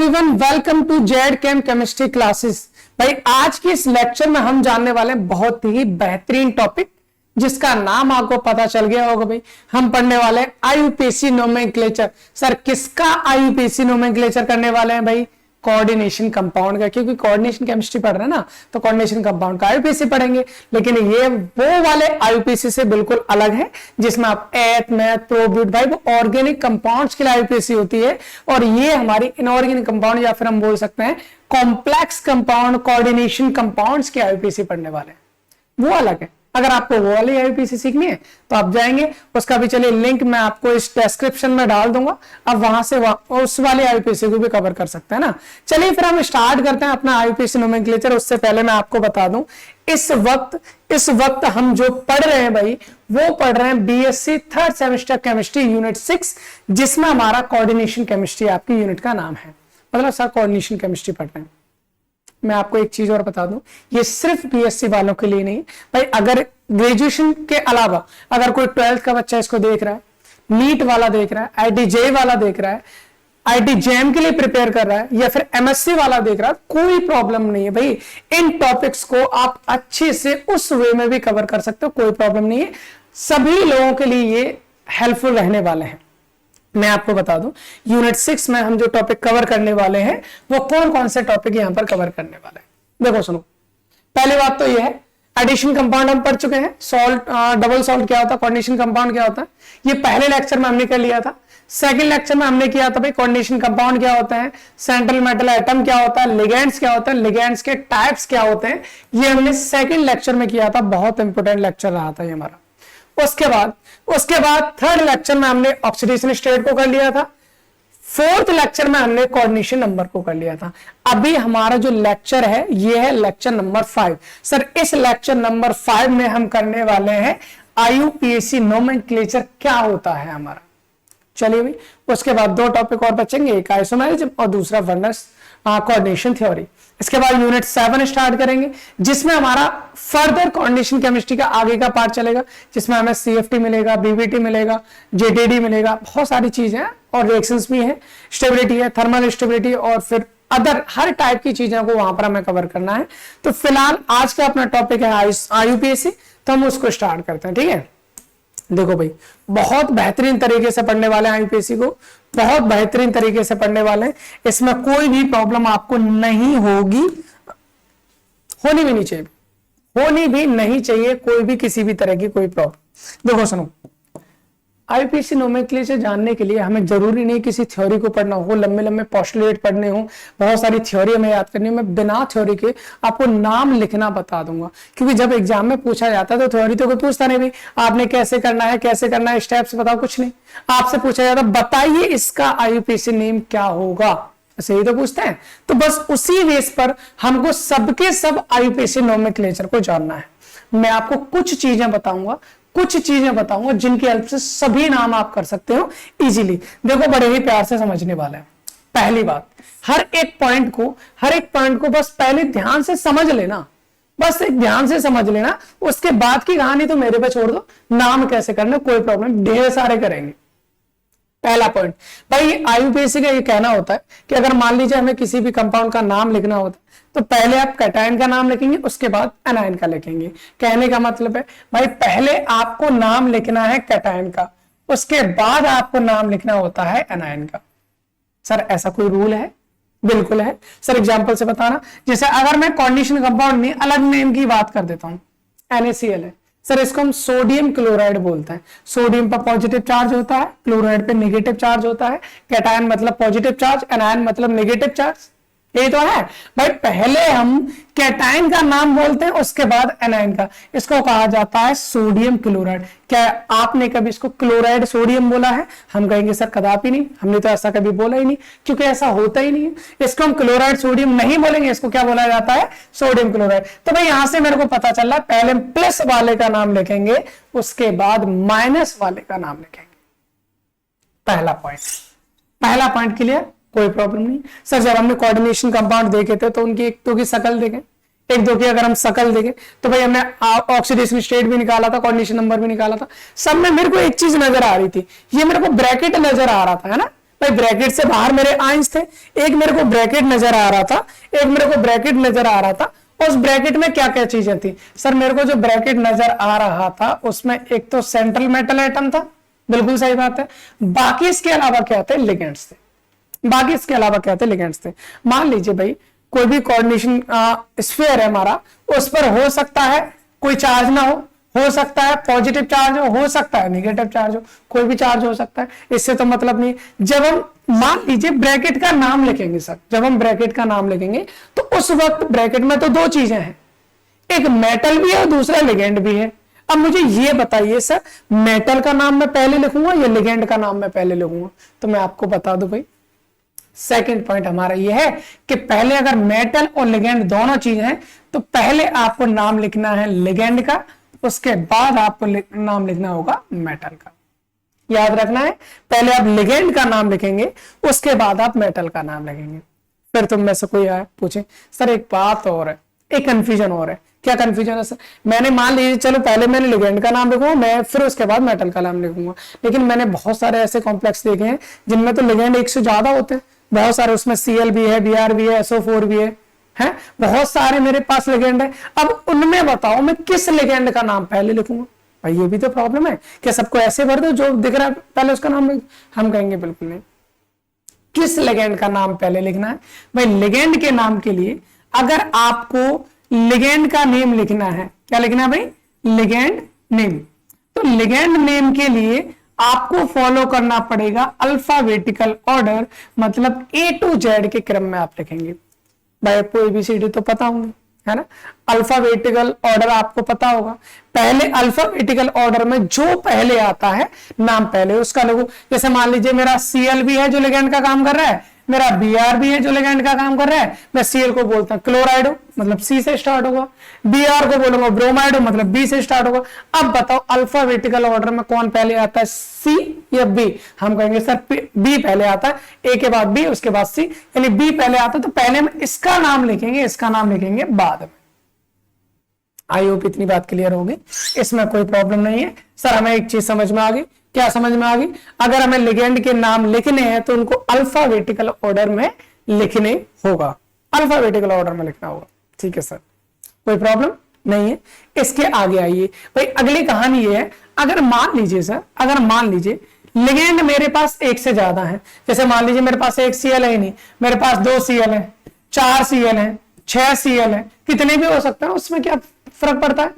Everyone, welcome to Z chem chemistry classes. भाई आज के इस लेक्चर में हम जानने वाले हैं बहुत ही बेहतरीन टॉपिक जिसका नाम आपको पता चल गया होगा। भाई हम पढ़ने वाले हैं आईयूपीएसी नोमेनक्लेचर। सर किसका आईयूपीएसी नोमेनक्लेचर करने वाले हैं? भाई कोऑर्डिनेशन कंपाउंड का, क्योंकि कोऑर्डिनेशन केमिस्ट्री पढ़ रहे हैं ना, तो कोऑर्डिनेशन कंपाउंड का आईयूपीएसी पढ़ेंगे। लेकिन ये वो वाले आईयूपीएसी से बिल्कुल अलग है जिसमें आप एथ मैथ प्रोब्यूट, भाई वो ऑर्गेनिक कंपाउंड्स के लिए आईयूपीएसी होती है, और ये हमारी इनऑर्गेनिक कंपाउंड या फिर हम बोल सकते हैं कॉम्प्लेक्स कंपाउंड कोऑर्डिनेशन कंपाउंड्स के आईयूपीएसी पढ़ने वाले हैं, वो अलग है। अगर आपको वो वाली आईयूपीएसी सीखनी है तो आप जाएंगे, उसका भी चलिए लिंक मैं आपको इस डिस्क्रिप्शन में डाल दूंगा, आप वहां से उस वाले आईयूपीएसी को भी कवर कर सकते हैं ना। चलिए फिर हम स्टार्ट करते हैं अपना आईयूपीएसी नोमेनक्लेचर। उससे पहले मैं आपको बता दूं, इस वक्त हम जो पढ़ रहे हैं भाई वो पढ़ रहे हैं BSc third semester chemistry unit 6, जिसमें हमारा कोऑर्डिनेशन केमिस्ट्री आपकी यूनिट का नाम है। मतलब सर कोऑर्डिनेशन केमिस्ट्री पढ़ रहे हैं। मैं आपको एक चीज और बता दूं, ये सिर्फ बीएससी वालों के लिए नहीं भाई, अगर ग्रेजुएशन के अलावा अगर कोई 12th का बच्चा इसको देख रहा है, नीट वाला देख रहा है, आईटीजे वाला देख रहा है, आईटीजेएम के लिए प्रिपेयर कर रहा है, या फिर एमएससी वाला देख रहा है, कोई प्रॉब्लम नहीं है भाई। इन टॉपिक्स को आप अच्छे से उस वे में भी कवर कर सकते हो, कोई प्रॉब्लम नहीं है। सभी लोगों के लिए ये हेल्पफुल रहने वाले हैं। मैं आपको बता दूं, यूनिट 6 में हम जो टॉपिक कवर करने वाले हैं वो कौन कौन से टॉपिक यहां पर कवर करने वाले हैं। देखो सुनो, पहली बात तो ये है, एडिशन कंपाउंड हम पढ़ चुके हैं। सॉल्ट, डबल सॉल्ट क्या होता है, कोऑर्डिनेशन कंपाउंड क्या होता है, ये पहले लेक्चर में हमने कर लिया था। सेकंड लेक्चर में हमने किया था भाई कोऑर्डिनेशन कंपाउंड क्या होता है, सेंट्रल मेटल एटम क्या होता है, लिगेंड्स क्या होता है, लिगेंड्स के टाइप्स क्या होते हैं, ये हमने सेकंड लेक्चर में किया था। बहुत इंपॉर्टेंट लेक्चर रहा था ये हमारा। उसके बाद थर्ड लेक्चर में हमने ऑक्सीडेशन स्टेट को कर लिया था। फोर्थ लेक्चर में हमने कोऑर्डिनेशन नंबर को कर लिया था। अभी हमारा जो लेक्चर है ये है लेक्चर नंबर 5। सर इस लेक्चर नंबर 5 में हम करने वाले हैं आईयूपीएसी नोमेनक्लेचर क्या होता है हमारा। चलिए भाई, उसके बाद दो टॉपिक और बचेंगे, एक आइसोमेरिज्म और दूसरा वर्नर्स कोऑर्डिनेशन थ्योरी। इसके बाद यूनिट 7 स्टार्ट करेंगे, जिसमें हमारा फर्दर कोऑर्डिनेशन केमिस्ट्री का आगे का पार्ट चलेगा, जिसमें हमें सीएफटी मिलेगा, बीबीटी मिलेगा, जेटीडी मिलेगा, बहुत सारी चीजें हैं और रिएक्शंस भी हैं, स्टेबिलिटी है, थर्मल स्टेबिलिटी, और फिर अदर हर टाइप की चीजों को वहां पर हमें कवर करना है। तो फिलहाल आज का अपना टॉपिक है आईयूपीएसी, तो हम उसको स्टार्ट करते हैं। ठीक है, देखो भाई बहुत बेहतरीन तरीके से पढ़ने वाले हैं आईयूपीएसी को, बहुत बेहतरीन तरीके से पढ़ने वाले हैं। इसमें कोई भी प्रॉब्लम आपको नहीं होगी, होनी भी नहीं चाहिए, होनी भी नहीं चाहिए कोई भी किसी भी तरह की कोई प्रॉब्लम। देखो सुनो, आईयूपीएसी नोमेनक्लेचर जानने के लिए हमें जरूरी नहीं किसी थ्योरी को पढ़ना हो, लंबे लंबे पोस्टुलेट पढ़ने हो, बहुत सारी थ्योरी हमें याद करनी हो। मैं बिना थ्योरी के आपको नाम लिखना बता दूंगा, क्योंकि जब एग्जाम में पूछा जाता है तो थ्योरी तो कोई पूछता नहीं भाई आपने कैसे करना है, कैसे करना है, स्टेप्स बताओ, कुछ नहीं। आपसे पूछा जाता बताइए इसका आईयूपीएसी नेम क्या होगा, ऐसे ही तो पूछते हैं। तो बस उसी बेस पर हमको सबके सब आईयूपीएसी नोमेनक्लेचर को जानना है। मैं आपको कुछ चीजें बताऊंगा जिनकी हेल्प से सभी नाम आप कर सकते हो इजीली। देखो बड़े ही प्यार से समझने वाला है। पहली बात, हर एक पॉइंट को बस पहले ध्यान से समझ लेना, बस एक ध्यान से समझ लेना। उसके बाद की कहानी तो मेरे पे छोड़ दो, नाम कैसे करना कोई प्रॉब्लम, ढेर सारे करेंगे। पहला पॉइंट भाई, आईयूपीएसी का ये कहना होता है कि अगर मान लीजिए हमें किसी भी कंपाउंड का नाम लिखना होता है तो पहले आप कैटायन का नाम लिखेंगे, उसके बाद एनायन का लिखेंगे। कहने का मतलब है भाई पहले आपको नाम लिखना है कैटायन का, उसके बाद आपको नाम लिखना होता है एनायन का। सर ऐसा कोई रूल है? बिल्कुल है सर, एग्जांपल से बताना। जैसे अगर मैं कोऑर्डिनेशन कंपाउंड में अलग नेम की बात कर देता हूं, NaCl है सर, इसको हम सोडियम क्लोराइड बोलते हैं। सोडियम पर पॉजिटिव चार्ज होता है, क्लोराइड पे नेगेटिव चार्ज होता है। कैटायन मतलब पॉजिटिव चार्ज, एनायन मतलब नेगेटिव चार्ज, यही तो है भाई। पहले हम कैटायन का नाम बोलते हैं, उसके बाद एनायन का। इसको कहा जाता है सोडियम क्लोराइड। क्या आपने कभी इसको क्लोराइड सोडियम बोला है? हम कहेंगे सर कदापि नहीं, हमने तो ऐसा कभी बोला ही नहीं, क्योंकि ऐसा होता ही नहीं है। इसको हम क्लोराइड सोडियम नहीं बोलेंगे, इसको क्या बोला जाता है? Sodium chloride. तो भाई यहां से मेरे को पता चल रहा है पहले हम प्लस वाले का नाम लिखेंगे, उसके बाद माइनस वाले का नाम लिखेंगे। पहला पॉइंट क्लियर, कोई प्रॉब्लम नहीं। सर जब हमने कोऑर्डिनेशन कंपाउंड देखे थे तो उनकी एक दो की शकल देखें, एक दो की अगर हम शकल देखें तो भाई हमने ऑक्सीडेशन स्टेट भी निकाला था, कोऑर्डिनेशन नंबर भी निकाला था। सब में मेरे को एक चीज नजर आ रही थी, ये मेरे को ब्रैकेट नजर आ रहा था, है ना। भाई ब्रैकेट से बाहर मेरे आइंस थे, एक मेरे को ब्रैकेट नजर आ रहा था, एक मेरे को ब्रैकेट नजर आ रहा था। उस ब्रैकेट में क्या क्या चीजें थी सर? मेरे को जो ब्रैकेट नजर आ रहा था उसमें एक तो सेंट्रल मेटल एटम था, बिल्कुल सही बात है। बाकी इसके अलावा क्या थे? लिगेंड्स थे। बाकी इसके अलावा क्या थे? लिगेंड्स थे। मान लीजिए भाई कोई भी कोऑर्डिनेशन स्फीयर है हमारा, उस पर हो सकता है कोई चार्ज ना हो सकता है पॉजिटिव चार्ज हो सकता है नेगेटिव चार्ज हो, कोई भी चार्ज हो सकता है, इससे तो मतलब नहीं। जब हम मान लीजिए ब्रैकेट का नाम लिखेंगे सर, जब हम ब्रैकेट का नाम लिखेंगे तो उस वक्त ब्रैकेट में तो दो चीजें हैं, एक मेटल भी है और दूसरा लिगेंड भी है। अब मुझे ये बताइए सर, मेटल का नाम मैं पहले लिखूंगा या लिगेंड का नाम मैं पहले लिखूंगा? तो मैं आपको बता दूं भाई, सेकंड पॉइंट हमारा ये है कि पहले अगर मेटल और लिगेंड दोनों चीज हैं तो पहले आपको नाम लिखना है लिगेंड का, उसके बाद आपको नाम लिखना होगा मेटल का। याद रखना है, पहले आप लिगेंड का नाम लिखेंगे, उसके बाद आप मेटल का नाम लिखेंगे। फिर तुम में से कोई आए पूछे सर एक बात और है, एक कंफ्यूजन और है। क्या कंफ्यूजन है सर? मैंने मान लीजिए चलो पहले मैंने लिगेंड का नाम लिखूंगा, मैं फिर उसके बाद मेटल का नाम लिखूंगा, लेकिन मैंने बहुत सारे ऐसे कॉम्प्लेक्स देखे हैं जिनमें तो लिगेंड एक से ज्यादा होते हैं, बहुत सारे, उसमें Cl भी है, Br भी है, SO4 भी है, बहुत सारे मेरे पास लिगेंड है। अब उनमें बताओ मैं किस लिगेंड का नाम पहले लिखूंगा? भाई ये भी तो प्रॉब्लम है, क्या सबको ऐसे भर दो जो दिख रहा है पहले उसका नाम लिख? हम कहेंगे बिल्कुल नहीं, किस लिगेंड का नाम पहले लिखना है? भाई लिगेंड के नाम के लिए अगर आपको लिगेंड का नेम लिखना है, क्या लिखना है भाई? Ligand name. तो लिगेंड नेम के लिए आपको फॉलो करना पड़ेगा अल्फाबेटिकल ऑर्डर, मतलब A to Z के क्रम में आप लिखेंगे। भाई आपको ABCD तो पता होंगे, है ना? अल्फाबेटिकल ऑर्डर आपको पता होगा। पहले अल्फाबेटिकल ऑर्डर में जो पहले आता है नाम पहले उसका लिखो। जैसे मान लीजिए मेरा Cl भी है जो लिगेंड का काम कर रहा है, मेरा Br भी है जो लिगेंड का काम कर रहा है। मैं Cl को बोलता हूं क्लोराइड, मतलब C से स्टार्ट होगा, Br को बोलूंगा ब्रोमाइड, मतलब B से स्टार्ट होगा। अब बताओ अल्फाबेटिकल ऑर्डर में कौन पहले आता है, C या B? हम कहेंगे सर B पहले आता है, A के बाद B उसके बाद C, यानी B पहले आता है, तो पहले हम इसका नाम लिखेंगे, इसका नाम लिखेंगे बाद में। आई होप इतनी बात क्लियर होगी, इसमें कोई प्रॉब्लम नहीं है। सर हमें एक चीज समझ में आ गई, क्या समझ में आ गई? अगर हमें लिगेंड के नाम लिखने हैं तो उनको अल्फाबेटिकल ऑर्डर में लिखने होगा, अल्फाबेटिकल ऑर्डर में लिखना होगा। ठीक है सर, कोई प्रॉब्लम नहीं है। इसके आगे आइए भाई, अगली कहानी ये है, अगर मान लीजिए सर, अगर मान लीजिए लिगेंड मेरे पास एक से ज्यादा है, जैसे मान लीजिए मेरे पास एक Cl है नहीं, मेरे पास 2 Cl है, 4 Cl है, 6 Cl है, कितने भी हो सकते हैं, उसमें क्या फर्क पड़ता है?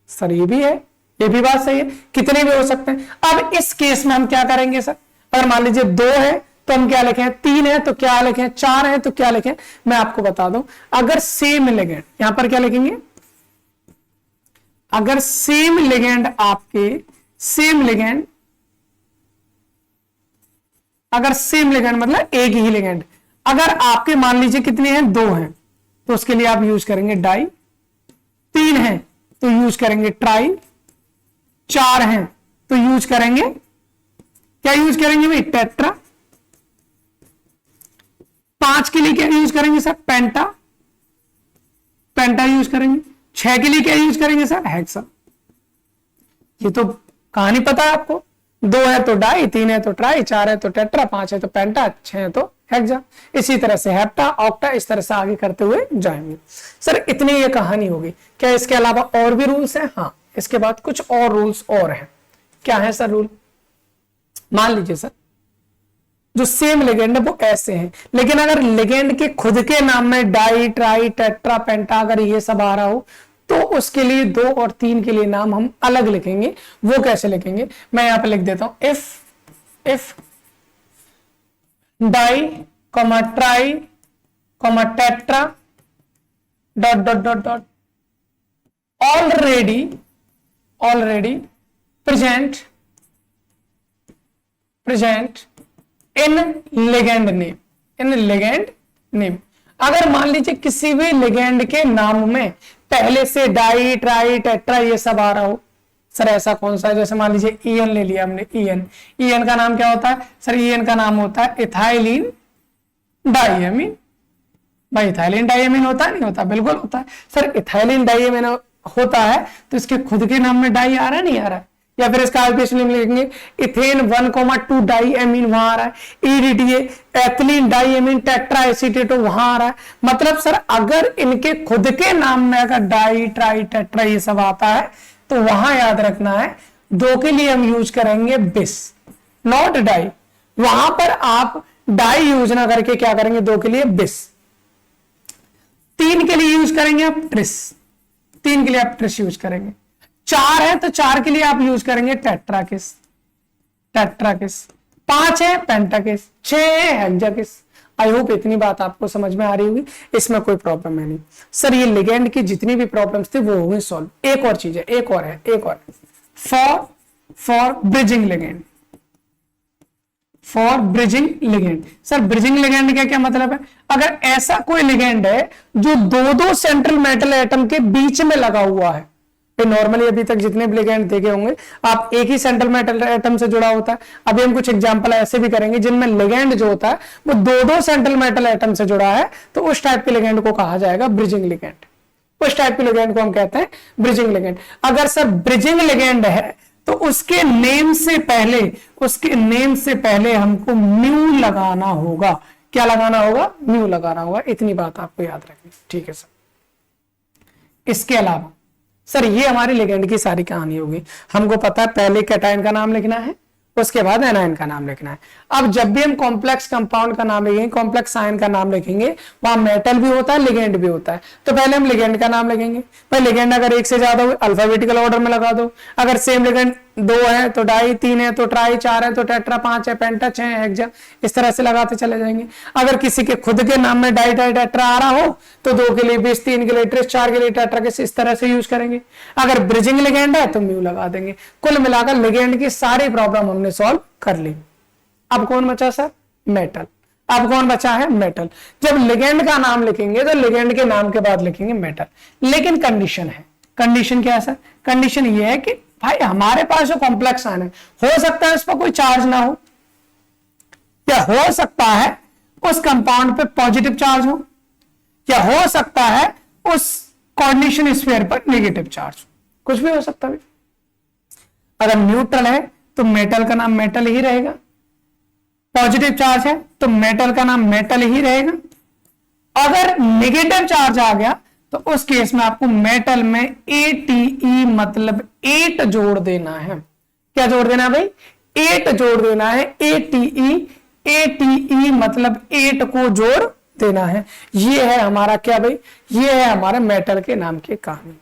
सर ये भी है, ये भी बात सही है, कितने भी हो सकते हैं। अब इस केस में हम क्या करेंगे सर? अगर मान लीजिए 2 है तो हम क्या लिखें, 3 है तो क्या लिखें, 4 है तो क्या लिखें? मैं आपको बता दूं, अगर सेम लिगेंड, यहां पर क्या लिखेंगे? अगर सेम लिगेंड आपके, सेम लिगेंड, अगर सेम लिगेंड मतलब एक ही लिगेंड, अगर आपके मान लीजिए कितने हैं, 2 हैं, तो उसके लिए आप यूज करेंगे डाई। 3 हैं तो यूज करेंगे ट्राई। 4 हैं तो यूज करेंगे, क्या यूज करेंगे भाई? टेट्रा। 5 के लिए क्या यूज करेंगे सर? पेंटा, पेंटा यूज करेंगे। 6 के लिए क्या यूज करेंगे सर? हेक्सा। ये तो कहानी पता है आपको, 2 है तो डाई, 3 है तो ट्राई, 4 है तो टेट्रा, 5 है तो पेंटा, 6 है तो हेक्सा। इसी तरह से हेप्टा, ऑक्टा, इस तरह से आगे करते हुए जाएंगे। सर इतनी ये कहानी होगी, क्या इसके अलावा और भी रूल्स हैं? हाँ, इसके बाद कुछ और रूल्स और हैं। क्या है सर रूल? मान लीजिए सर जो सेम लिगेंड है वो ऐसे हैं, लेकिन अगर लिगेंड के खुद के नाम में डाई, ट्राई, टेट्रा, पेंटा अगर ये सब आ रहा हो तो उसके लिए 2 और 3 के लिए नाम हम अलग लिखेंगे। वो कैसे लिखेंगे? मैं यहां पे लिख देता हूं, if di comma tri comma tetra dot dot dot dot already present in ligand name. अगर मान लीजिए किसी भी लिगेंड के नाम में पहले से डाई, ट्राई, टेट्रा ये सब आ रहा हो, सर ऐसा कौन सा है? जैसे मान लीजिए ईएन ले लिया हमने, ईएन का नाम क्या होता है सर? ईएन का नाम होता है इथाइलिन डाइएमीन। भाई इथाइलिन डाइएमीन होता है, नहीं होता? बिल्कुल होता है सर। इथाइलिन डाइएमीन होता है तो इसके खुद के नाम में डाई आ रहा है, नहीं आ रहा है? या फिर इसका अल्फाबेट लिखेंगे इथेन 1,2 डाई एमीन वहां आ रहा है, EDTA ethylene di amine tetra acetate वहां आ रहा है। मतलब सर अगर इनके खुद के नाम में अगर डाई ट्राई टेट्रा ये सब आता है तो वहां याद रखना है 2 के लिए हम यूज करेंगे बिस, नॉट डाई। वहां पर आप डाई यूज ना करके क्या करेंगे 2 के लिए बिस, 3 के लिए यूज करेंगे आप ट्रिस, 3 के लिए आप ट्रिस यूज करेंगे, 4 है तो 4 के लिए आप यूज करेंगे टेट्राकिस, टेट्राकिस, 5 है पेंटाकिस, 6 है हेक्साकिस। आई होप इतनी बात आपको समझ में आ रही होगी, इसमें कोई प्रॉब्लम है नहीं सर। ये लिगेंड की जितनी भी प्रॉब्लम्स थी वो हो गई सॉल्व। एक और चीज है, एक और है for bridging ligand, for bridging ligand. Sir bridging ligand का क्या मतलब है? अगर ऐसा कोई लिगेंड है जो दो सेंट्रल मेटल एटम के बीच में लगा हुआ है, नॉर्मली अभी तक जितने भी लिगेंड देखे होंगे आप एक ही सेंट्रल मेटल एटम से जुड़ा होता है। अभी हम कुछ एग्जांपल ऐसे भी करेंगे जिनमें लिगेंड जो होता है वो दो सेंट्रल मेटल एटम से जुड़ा है, तो उस टाइप के लिगेंड को कहा जाएगा ब्रिजिंग लिगेंड। उस टाइप के लिगेंड को हम कहते हैं ब्रिजिंग लिगेंड। अगर सर ब्रिजिंग लिगेंड है तो उसके नेम से पहले हमको म्यू लगाना होगा। क्या लगाना होगा? म्यू लगाना होगा। इतनी बात आपको याद रखनी, ठीक है सर। इसके अलावा सर ये हमारी लिगेंड की सारी कहानी होगी। हमको पता है पहले कैटायन का नाम लिखना है, उसके बाद एनायन का नाम लिखना है। अब जब भी हम कॉम्प्लेक्स कंपाउंड का नाम लिखेंगे, कॉम्प्लेक्स आयन का नाम लिखेंगे, वहां मेटल भी होता है लिगेंड भी होता है। तो पहले हम लिगेंड का नाम लिखेंगे। भाई लिगेंड अगर एक से ज्यादा हो अल्फाबेटिकल ऑर्डर में लगा दो। अगर सेम लिगेंड 2 है तो डाई, 3 है तो ट्राई, 4 है तो टेट्रा, 5 है पेंटा, 6 है हेक्सा, इस तरह से लगाते चले जाएंगे। अगर किसी के खुद के नाम में डाई डाई टेट्रा आ रहा हो तो 2 के लिए बिस, 3 के लिए ट्रिस, 4 के लिए टेट्रा के इस तरह से यूज करेंगे। अगर ब्रिजिंग लिगेंड है तो म्यू लगा देंगे। कुल मिलाकर लिगेंड की सारी प्रॉब्लम हमने सॉल्व कर ली। अब कौन बचा सर? मेटल। अब कौन बचा है? मेटल। जब लिगेंड का नाम लिखेंगे तो लिगेंड के नाम के बाद लिखेंगे मेटल। लेकिन कंडीशन है। कंडीशन क्या है सर? कंडीशन ये है कि भाई हमारे पास जो कॉम्प्लेक्स आयन है, हो सकता है उस पर कोई चार्ज ना हो, या हो सकता है उस कंपाउंड पे पॉजिटिव चार्ज हो, या हो सकता है उस कोऑर्डिनेशन स्फीयर पर नेगेटिव चार्ज हो, कुछ भी हो सकता है। अगर न्यूट्रल है तो मेटल का नाम मेटल ही रहेगा, पॉजिटिव चार्ज है तो मेटल का नाम मेटल ही रहेगा। अगर नेगेटिव चार्ज आ गया तो उस केस में आपको मेटल में ATE मतलब 8 जोड़ देना है। क्या जोड़ देना है भाई? 8 जोड़ देना है। ATE मतलब 8 को जोड़ देना है। ये है हमारा क्या भाई? ये है हमारे मेटल के नाम की कहानी।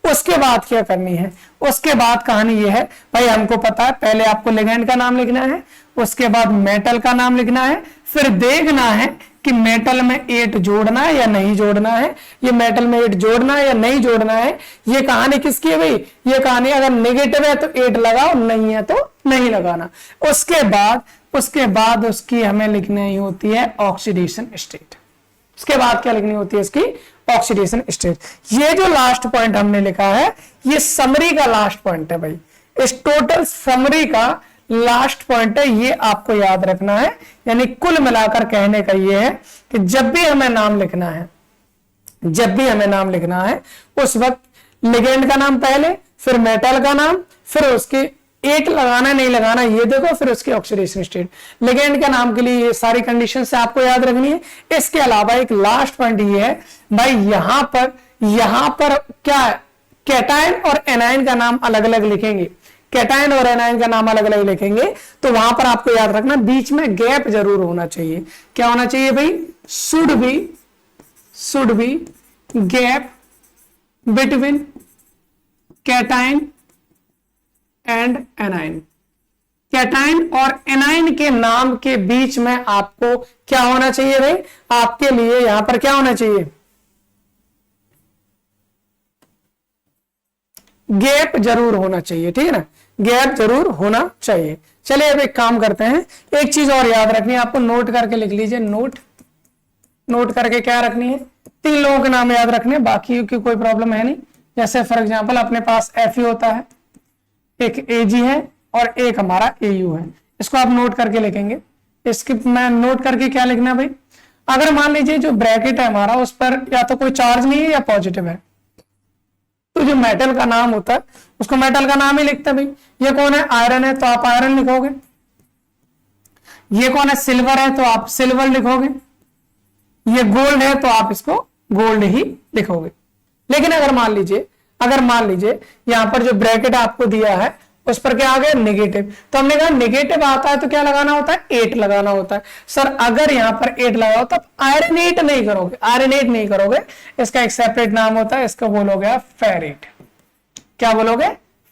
उसके बाद क्या करनी है? उसके बाद कहानी ये है भाई, हमको पता है पहले आपको लिगेंड का नाम लिखना है, उसके बाद मेटल का नाम लिखना है, फिर देखना है कि मेटल में 8 जोड़ना है या नहीं जोड़ना है। ये मेटल में 8 जोड़ना है या नहीं जोड़ना है। ये कहानी किसकी है भाई? ये कहानी अगर नेगेटिव है तो 8 लगाओ, नहीं है तो नहीं लगाना। उसके बाद उसकी हमें लिखनी होती है ऑक्सीडेशन स्टेट। उसके बाद क्या लिखनी होती है इसकी? Oxidation state. ये जो लास्ट पॉइंट हमने लिखा है ये समरी का लास्ट पॉइंट है भाई, इस टोटल समरी का लास्ट पॉइंट है, ये आपको याद रखना है। यानी कुल मिलाकर कहने का ये है कि जब भी हमें नाम लिखना है उस वक्त लिगेंड का नाम पहले, फिर मेटल का नाम, फिर उसके 8 लगाना नहीं लगाना ये देखो, फिर उसकी ऑक्सीडेशन स्टेट। लिगेंड के नाम के लिए ये सारी कंडीशन से आपको याद रखनी है। इसके अलावा एक लास्ट पॉइंट ये है भाई, यहां पर क्या है? कैटायन और एनायन का नाम अलग अलग लिखेंगे। कैटायन और एनायन का नाम अलग अलग लिखेंगे तो वहां पर आपको याद रखना बीच में गैप जरूर होना चाहिए। क्या होना चाहिए भाई? Should be gap between cation and anion. Cation और एनायन के नाम के बीच में आपको क्या होना चाहिए भाई? आपके लिए यहां पर क्या होना चाहिए? गैप जरूर होना चाहिए, ठीक है ना? गैप जरूर होना चाहिए। चलिए अब एक काम करते हैं, एक चीज और याद रखनी है आपको, नोट करके लिख लीजिए। नोट करके क्या रखनी है? 3 लोगों के नाम याद रखने, बाकी की कोई प्रॉब्लम है नहीं। जैसे फॉर एग्जांपल अपने पास Fe होता है, एक Ag है और एक हमारा Au है। इसको आप नोट करके लिखेंगे। इसकी मैं नोट करके क्या लिखना भाई? अगर मान लीजिए जो ब्रैकेट है हमारा उस पर या तो कोई चार्ज नहीं है या पॉजिटिव है, तो जो मेटल का नाम होता है उसको मेटल का नाम ही लिखते हैं भाई। ये कौन है, आयरन है तो आप आयरन लिखोगे। ये कौन है, सिल्वर है तो आप सिल्वर लिखोगे। ये गोल्ड है तो आप इसको गोल्ड ही लिखोगे। लेकिन अगर मान लीजिए यहां पर जो ब्रैकेट आपको दिया है उस पर क्या आ गया, नेगेटिव, तो हमने कहा नेगेटिव आता है तो क्या लगाना होता है, 8 लगाना होता है। सर अगर यहां पर 8 लगाओ तो आयरनेट नहीं करोगे, इसका एक सेपरेट नाम होता है, इसको बोलोगे फेरेट। क्या बोलोगे,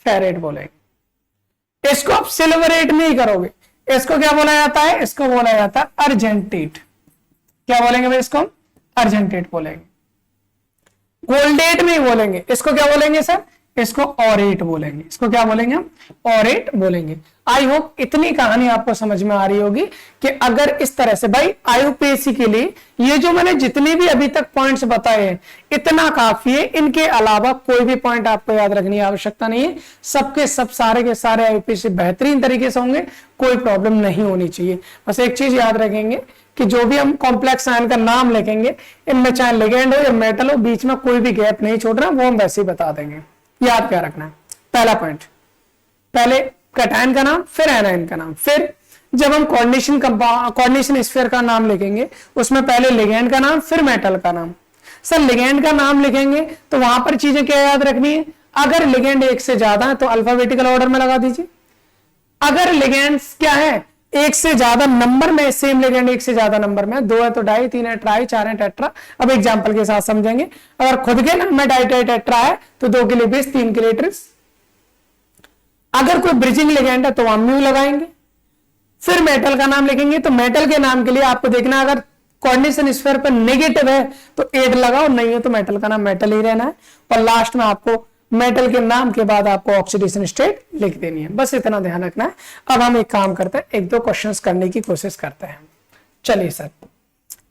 फेरेट बोलेंगे। इसको आप सिल्वरेट नहीं करोगे, इसको क्या बोला जाता है, इसको बोला जाता है अर्जेंटेट। क्या बोलेंगे भाई, इसको हम अर्जेंटेट बोलेंगे। गोल्डेट नहीं बोलेंगे, इसको क्या बोलेंगे सर, इसको ऑरेट बोलेंगे। इसको क्या बोलेंगे हम, ऑरेट बोलेंगे। आई होप इतनी कहानी आपको समझ में आ रही होगी कि अगर इस तरह से भाई आईयूपीएससी के लिए ये जो मैंने जितने भी अभी तक पॉइंट्स बताए हैं इतना काफी है। इनके अलावा कोई भी पॉइंट आपको याद रखने की आवश्यकता नहीं है। सबके सब सारे के सारे आईयूपीएससी बेहतरीन तरीके से होंगे, कोई प्रॉब्लम नहीं होनी चाहिए। बस एक चीज याद रखेंगे कि जो भी हम कॉम्प्लेक्स आयन का नाम लिखेंगे इनमें चाहे लिगेंड हो या मेटल हो, बीच में कोई भी गैप नहीं छोड़ रहा, वो हम वैसे ही बता देंगे। याद क्या रखना है, पहला पॉइंट, पहले कैटायन का नाम फिर एनायन का नाम। फिर जब हम कोऑर्डिनेशन स्फीयर का नाम लिखेंगे उसमें पहले लिगेंड का नाम फिर मेटल का नाम। सर लिगेंड का नाम लिखेंगे तो वहां पर चीजें क्या याद रखनी है, अगर लिगेंड एक से ज्यादा है तो अल्फाबेटिकल ऑर्डर में लगा दीजिए। अगर लिगेंड्स क्या है, एक से ज्यादा नंबर में, सेम लिगेंड एक से ज्यादा नंबर में, 2 है तो डाई, 3 है ट्राई, 4 है टेट्रा। अब एग्जांपल के साथ समझेंगे। अगर खुद के नाम में डाई टाई टेट्रा है तो 2 के लिए बेस, 3 के लिए ट्रिस। अगर कोई ब्रिजिंग लिगेंड है तो वहां म्यू लगाएंगे। फिर मेटल का नाम लिखेंगे तो मेटल के नाम के लिए आपको देखना, अगर कोऑर्डिनेशन स्फीयर पर नेगेटिव है तो 8 लगाओ, नहीं है तो मेटल का नाम मेटल ही रहना है। और लास्ट में आपको मेटल के नाम के बाद आपको ऑक्सीडेशन स्टेट लिख देनी है। बस इतना ध्यान रखना है। अब हम एक काम करते हैं, 1-2 क्वेश्चंस करने की कोशिश करते हैं। चलिए सर,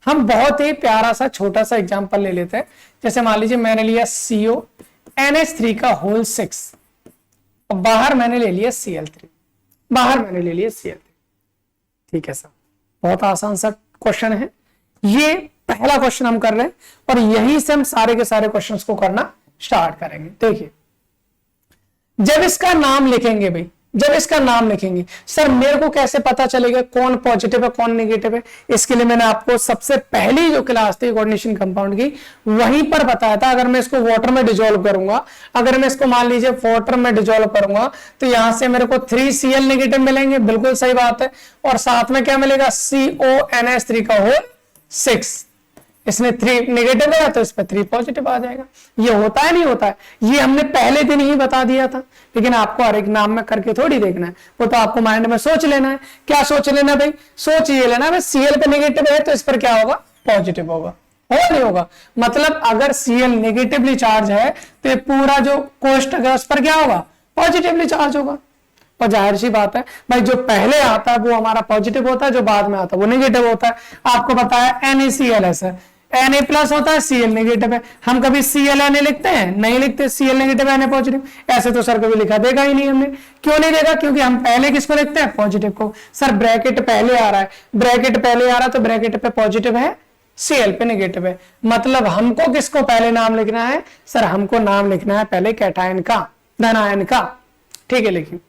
हम बहुत ही प्यारा सा छोटा सा एग्जांपल ले लेते हैं। जैसे मान लीजिए मैंने लिया CO NH3 का होल 6 और बाहर मैंने ले लिया Cl3, ठीक है सर, बहुत आसान सा क्वेश्चन है। ये पहला क्वेश्चन हम कर रहे हैं और यहीं से हम सारे के सारे क्वेश्चंस को करना स्टार्ट करेंगे। देखिए, जब इसका नाम लिखेंगे सर मेरे को कैसे पता चलेगा कौन पॉजिटिव है कौन नेगेटिव है। इसके लिए मैंने आपको सबसे पहली जो क्लास थी कोऑर्डिनेशन कंपाउंड की वहीं पर बताया था। अगर मैं इसको वाटर में डिसॉल्व करूंगा, अगर मैं इसको मान लीजिए वाटर में डिसॉल्व करूंगा तो यहां से मेरे को 3Cl नेगेटिव मिलेंगे, बिल्कुल सही बात है। और साथ में क्या मिलेगा, CONH3 का होल 6। इसमें 3 नेगेटिव है तो इस पर 3 पॉजिटिव आ जाएगा। ये होता है नहीं होता है, ये हमने पहले दिन ही बता दिया था। लेकिन आपको हर एक नाम में करके थोड़ी देखना है, वो तो आपको माइंड में सोच लेना है। क्या सोच लेना भाई, सोच ये लेना भाई Cl पे नेगेटिव है तो इस पर क्या होगा, पॉजिटिव होगा, नहीं होगा। मतलब अगर Cl नेगेटिवली चार्ज है तो ये पूरा जो कोष्टक है उस पर क्या होगा, पॉजिटिवली चार्ज होगा। और जाहिर सी बात है भाई, जो पहले आता है वो हमारा पॉजिटिव होता है, जो बाद में आता है वो नेगेटिव होता है। आपको पता है NaCl है, Na प्लस होता है, Cl नेगेटिव है। हम कभी Cl Na लिखते हैं, नहीं लिखते। Cl नेगेटिव Na पॉजिटिव, ऐसे तो सर कभी लिखा देगा ही नहीं हमने। क्यों नहीं देगा, क्योंकि हम पहले किसको लिखते हैं, पॉजिटिव को। सर ब्रैकेट पहले आ रहा है, तो ब्रैकेट पे पॉजिटिव है, Cl पे नेगेटिव है। मतलब हमको किसको पहले नाम लिखना है, सर हमको नाम लिखना है पहले कैटायन का, धन आयन का। ठीक है, लिखिए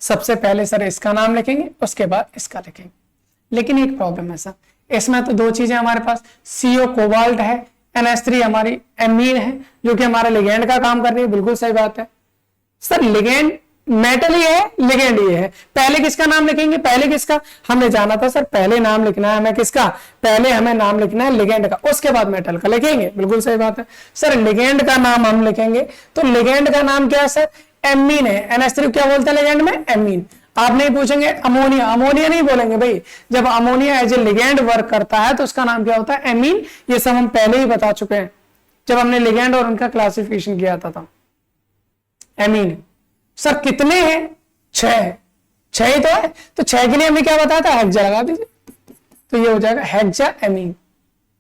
सबसे पहले सर इसका नाम लिखेंगे, उसके बाद इसका लिखेंगे। लेकिन एक प्रॉब्लम है सर, इसमें तो 2 चीजें हमारे पास, CO कोबाल्ट है, NH3 हमारी एमीन है जो कि हमारे लिगेंड का काम कर रही है, बिल्कुल सही बात है। सर लिगेंड मेटल ही है, लिगेंड ये है। पहले किसका नाम लिखेंगे, पहले किसका, हमने जाना था सर पहले नाम लिखना है हमें किसका, पहले हमें नाम लिखना है लिगेंड का, उसके बाद मेटल का लिखेंगे, बिल्कुल सही बात है। सर लिगेंड का नाम हम लिखेंगे तो लिगेंड का नाम क्या है सर, एमीन है। NH3 क्या बोलते हैं लिगेंड में, एमीन। आप नहीं पूछेंगे अमोनिया, अमोनिया नहीं बोलेंगे भाई। जब ammonia as a ligand work करता है तो उसका नाम क्या होता है, एमीन। ये सब हम पहले ही बता चुके हैं जब हमने लिगेंड और उनका क्लासिफिकेशन किया था। एमीन सर कितने हैं, 6 ही तो है, तो 6 के लिए हमने क्या बताया था, हेक्सा लगा दीजिए तो ये हो जाएगा हेक्सा एमीन।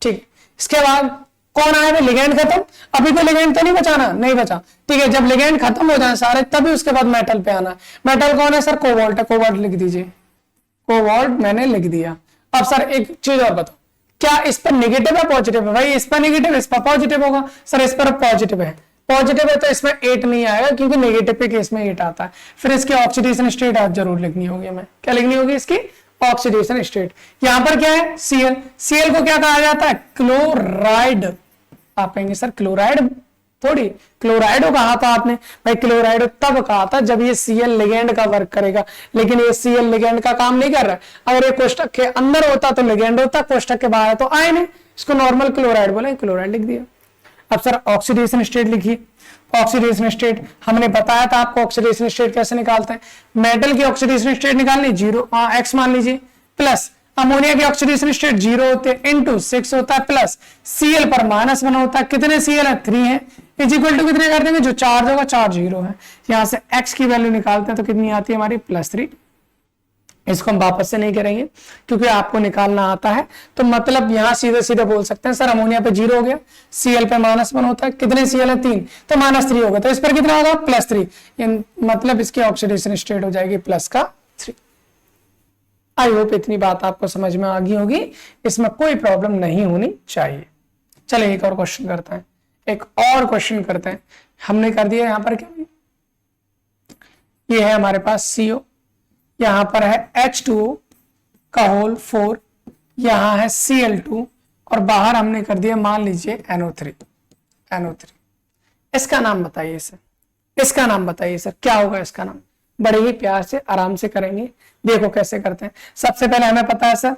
ठीक, इसके बाद कौन आया, लिगेंड खत्म, अभी तो लिगेंड तो नहीं बचाना, नहीं बचा। ठीक है, जब लिगेंड खत्म हो जाए सारे तभी उसके बाद मेटल पे आना। मेटल कौन है सर, कोबाल्ट है, कोबाल्ट लिख दीजिए, कोबाल्ट मैंने लिख दिया। अब सर एक चीज और बताओ, क्या इस पर नेगेटिव है पॉजिटिव है, भाई इस पर नेगेटिव इस पर पॉजिटिव होगा। सर इस पर पॉजिटिव है, पॉजिटिव है तो इसमें 8 नहीं आएगा क्योंकि नेगेटिव के केस में 8 आता है। फिर इसकी ऑक्सीडेशन स्टेट आज जरूर लिखनी होगी, हमें क्या लिखनी होगी इसकी ऑक्सीडेशन स्टेट। यहां पर क्या है Cl, Cl को क्या कहा जाता है क्लोराइड। आप कहेंगे सर क्लोराइड थोड़ी, क्लोराइड कहा था आपने, भाई क्लोराइड तब कहा था जब ये Cl लिगेंड का वर्क करेगा, लेकिन ये Cl लिगेंड का काम नहीं कर रहा है। अगर ये कोष्टक के अंदर होता तो लिगेंड होता, कोष्टक के बाहर है तो आयन है, इसको नॉर्मल क्लोराइड बोले, क्लोराइड लिख दिया। अब सर ऑक्सीडेशन स्टेट लिखिए। ऑक्सीडेशन स्टेट हमने बताया था आपको, ऑक्सीडेशन स्टेट कैसे निकालते हैं। मेटल की ऑक्सीडेशन स्टेट निकालनी 0 x मान लीजिए, प्लस अमोनिया की ऑक्सीडेशन स्टेट 0 होते हैं, इंटू 6 होता है, प्लस Cl पर -1 होता है। कितने Cl है 3 है, इज इक्वल टू कितने कर देंगे, जो चार्ज होगा चार्ज 0 है। यहां से x की वैल्यू निकालते हैं तो कितनी आती है हमारी +3। इसको हम वापस से नहीं करेंगे क्योंकि आपको निकालना आता है, तो मतलब यहां सीधे सीधे बोल सकते हैं सर अमोनिया पे 0 हो गया, Cl पे -1 होता है, कितने Cl है 3, तो -3 होगा, तो इस पर कितना होगा +3, मतलब इसकी ऑक्सीडेशन स्टेट हो जाएगी +3। आई होप इतनी बात आपको समझ में आ गई होगी, इसमें कोई प्रॉब्लम नहीं होनी चाहिए। चलिए एक और क्वेश्चन करते हैं, एक और क्वेश्चन करते हैं। हमने कर दिया यहां पर क्या, ये है हमारे पास CO, यहां पर है H2O का होल 4, यहां है Cl2 और बाहर हमने कर दिया मान लीजिए NO3। इसका नाम बताइए सर, इसका नाम बताइए सर, क्या होगा इसका नाम। बड़े ही प्यार से आराम से करेंगे, देखो कैसे करते हैं। सबसे पहले हमें पता है सर